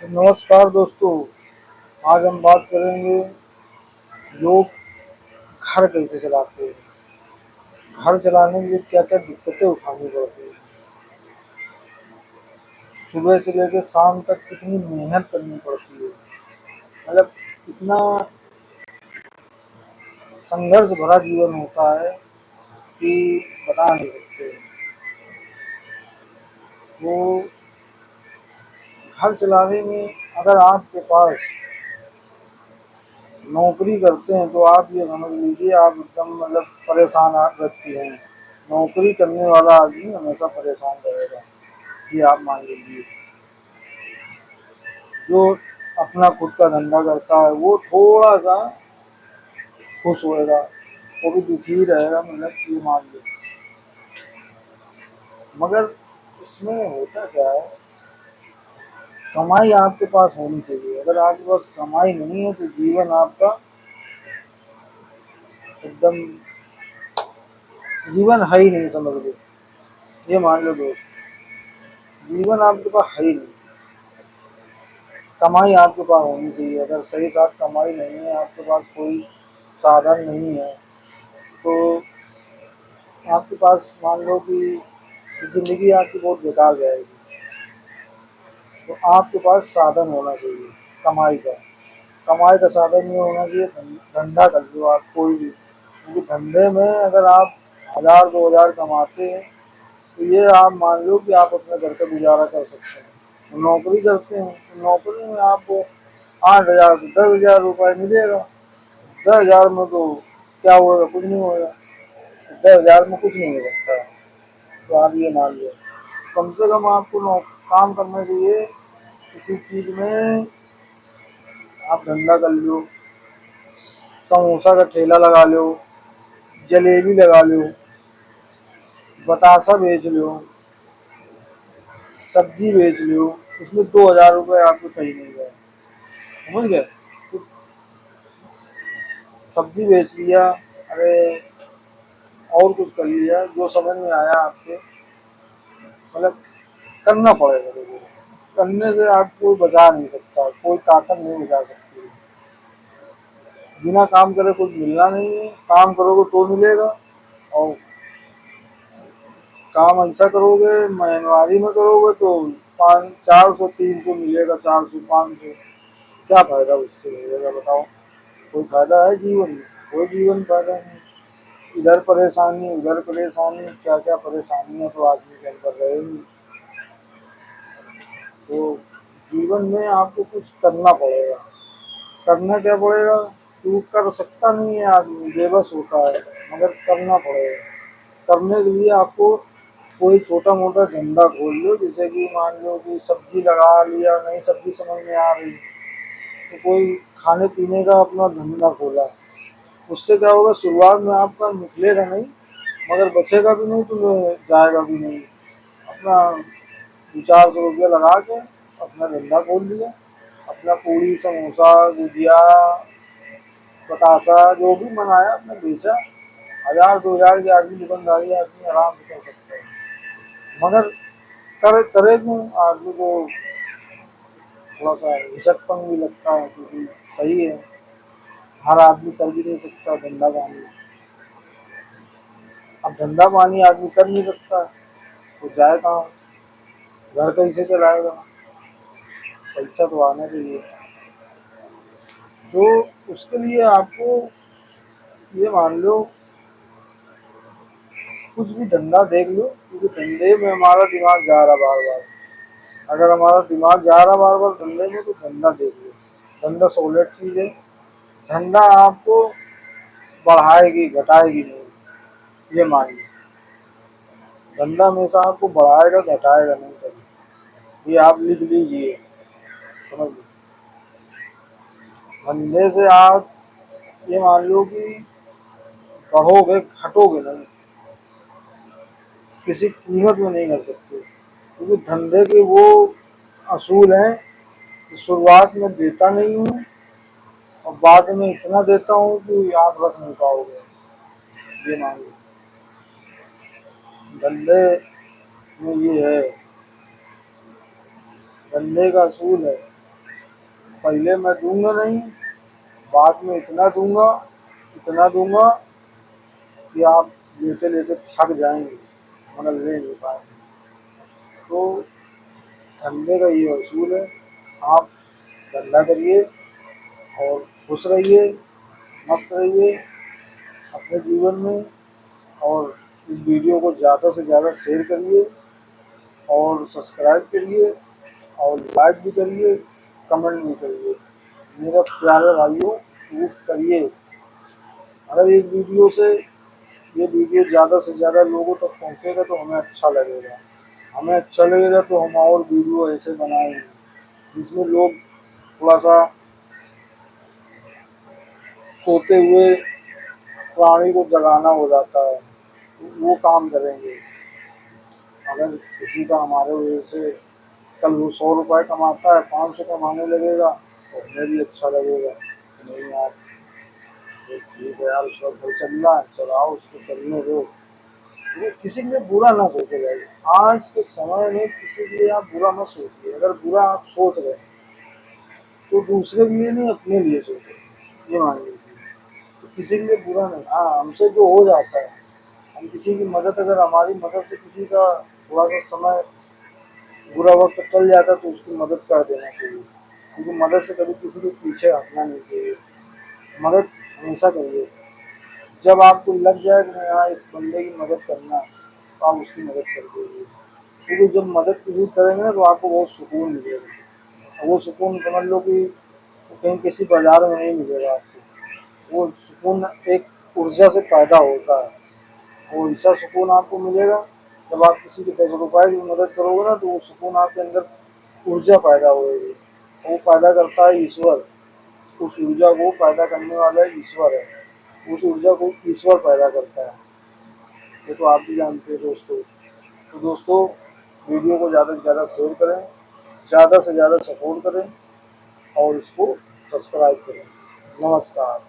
तो नमस्कार दोस्तों। आज हम बात करेंगे लोग घर कैसे चलाते हैं। घर चलाने में क्या क्या दिक्कतें उठानी पड़ती है, सुबह से लेकर शाम तक कितनी मेहनत करनी पड़ती है। मतलब इतना संघर्ष भरा जीवन होता है कि बता नहीं सकते। वो घर चलाने में अगर आपके पास नौकरी करते हैं तो आप ये समझ लीजिए आप एकदम मतलब परेशान व्यक्ति हैं। नौकरी करने वाला आदमी हमेशा परेशान रहेगा, ये आप मान लीजिए। जो अपना खुद का धंधा करता है वो थोड़ा सा खुश होएगा, वो भी दुखी ही रहेगा, मतलब ये मान लो। मगर इसमें होता क्या है, कमाई आपके पास होनी चाहिए। अगर आपके पास कमाई नहीं है तो जीवन आपका एकदम जीवन है ही नहीं, समझ लो। ये मान लो दोस्त, जीवन आपके पास है ही नहीं। कमाई आपके पास होनी चाहिए। अगर सही साथ कमाई नहीं है, आपके पास कोई साधन नहीं है, तो आपके पास मान लो कि ज़िंदगी आपकी बहुत बेकार जाएगी। तो आपके पास साधन होना चाहिए कमाई का। कमाई का साधन ये होना चाहिए, धंधा कर लो आप कोई भी, क्योंकि धंधे में अगर आप 1000 2000 कमाते हैं तो ये आप मान लो कि आप अपने घर का गुजारा कर सकते हैं। नौकरी करते हैं तो नौकरी में आपको 8000 से 10,000 रुपये मिलेगा। 10,000 में तो क्या होगा, कुछ नहीं होगा। 10,000 में कुछ नहीं हो सकता है। तो आप ये मान लो, कम से कम आपको काम करना चाहिए किसी चीज़ में। आप धंधा कर लो, समोसा का ठेला लगा लो, जलेबी लगा लो, बतासा बेच लो, सब्जी बेच लो। इसमें 2,000 रुपये आपको कहीं नहीं गए, समझ गए। तो सब्जी बेच लिया, अरे और कुछ कर लिया जो समझ में आया आपके, मतलब करना पड़ेगा। देखो, करने से आपको बचा नहीं सकता, कोई ताकत नहीं बचा सकती। बिना काम करे कुछ मिलना नहीं है, काम करोगे तो मिलेगा। और काम ऐसा करोगे, महंगाई में करोगे तो 400 300 मिलेगा, 400 500। क्या फायदा उससे मिलेगा बताओ। कोई फायदा है जीवन में? कोई जीवन फायदा नहीं। इधर परेशानी उधर परेशानी, क्या क्या परेशानियां तो आदमी के अंदर रहेंगी। तो जीवन में आपको कुछ करना पड़ेगा। करना क्या पड़ेगा, क्यों कर सकता नहीं है आदमी, बेबस होता है, मगर करना पड़ेगा। करने के लिए आपको कोई छोटा मोटा धंधा खोल लो। जैसे कि मान लो कि सब्जी लगा लिया, नई सब्जी समझ में आ रही तो कोई खाने पीने का अपना धंधा खोला। उससे क्या होगा, शुरुआत में आपका निकलेगा नहीं, मगर बचेगा भी नहीं तो जाएगा भी नहीं। अपना 2 400 रुपया लगा के अपना धंधा खोल लिया, अपना पूड़ी समोसा गुजिया बतासा जो भी बनाया अपने बेचा। 1000 2000 की आदमी दुकानदारी आदमी आराम से कर सकता है। मगर करे क्यों, आदमी को थोड़ा सा हिचकपन भी लगता है, क्योंकि सही है, हर आदमी कर भी नहीं सकता धंधा पानी। अब धंधा पानी आदमी कर नहीं सकता तो जाए कहाँ, घर कैसे चलाएगा। पैसा तो आना चाहिए। तो उसके लिए आपको ये मान लो कुछ भी धंधा देख लो, क्योंकि धंधे में हमारा दिमाग जा रहा बार बार। अगर हमारा दिमाग जा रहा बार बार धंधे में तो धंधा देख लो। धंधा सॉलिड चीज़ है। धंधा आपको बढ़ाएगी घटाएगी नहीं, ये मान लो। धंधा हमेशा आपको बढ़ाएगा घटाएगा नहीं कभी, ये आप लिख लीजिए, समझ लो। धंधे से आप ये मान लो कि बढ़ोगे घटोगे नहीं, किसी कीमत में नहीं कर सकते। क्योंकि धंधे के वो असूल हैं कि शुरुआत में देता नहीं हूँ और बाद में इतना देता हूँ कि आप रख नहीं पाओगे, ये मान लो। धंधे में ये है, धंधे का असूल है पहले मैं दूंगा नहीं, बाद में इतना दूंगा कि आप लेते लेते थक जाएंगे मगर ले नहीं पाएंगे। तो धंधे का ये असूल है, आप धंधा करिए और खुश रहिए, मस्त रहिए अपने जीवन में। और इस वीडियो को ज़्यादा से ज़्यादा शेयर करिए और सब्सक्राइब करिए और लाइक भी करिए, कमेंट भी करिए। मेरा प्यारे भाइयों, वो करिए। अगर ये वीडियो ज़्यादा से ज़्यादा लोगों तक पहुँचेगा तो हमें अच्छा लगेगा। हमें अच्छा लगेगा तो हम और वीडियो ऐसे बनाएंगे जिसमें लोग थोड़ा सा सोते हुए प्राणी को जगाना हो जाता है, तो वो काम करेंगे। अगर किसी का हमारे वजह से कल वो 100 रुपये कमाता है, 500 कमाने लगेगा तो हमें भी अच्छा लगेगा। नहीं यार, ये ठीक है यार, उसका घर चल रहा है, चलाओ उसको, चलने दो। वो किसी के लिए बुरा ना सोचे भाई। आज के समय में किसी के लिए आप बुरा मत सोचिए। अगर बुरा आप सोच रहे हैं तो दूसरे के लिए नहीं, अपने लिए सोचो, ये मान लीजिए। तो किसी के लिए बुरा नहीं। हाँ, हमसे जो हो जाता है, हम किसी की मदद, अगर हमारी मदद से किसी का थोड़ा सा समय बुरा वक्त टल जाता है तो उसकी मदद कर देना चाहिए। क्योंकि मदद से कभी किसी के पीछे हटना नहीं चाहिए, मदद हमेशा करिए। जब आपको लग जाए कि हाँ इस बंदे की मदद करना है, तो आप उसकी मदद कर दीजिए। क्योंकि जब मदद किसी की करेंगे ना तो आपको बहुत सुकून मिलेगा। और वो सुकून समझ लो कि कहीं किसी बाजार में नहीं मिलेगा आपको। वो सुकून एक ऊर्जा से पैदा होता है। वो ऐसा सुकून आपको मिलेगा जब आप किसी के 10 रुपए की मदद करोगे ना, तो वो सुकून आपके अंदर ऊर्जा पैदा होगी। वो पैदा करता है ईश्वर। उस ऊर्जा को पैदा करने वाला ईश्वर है। उस ऊर्जा को ईश्वर पैदा करता है। ये तो आप भी जानते हैं दोस्तों। तो दोस्तों, वीडियो को ज़्यादा से ज़्यादा शेयर करें, ज़्यादा से ज़्यादा सपोर्ट करें और इसको सब्सक्राइब करें। नमस्कार।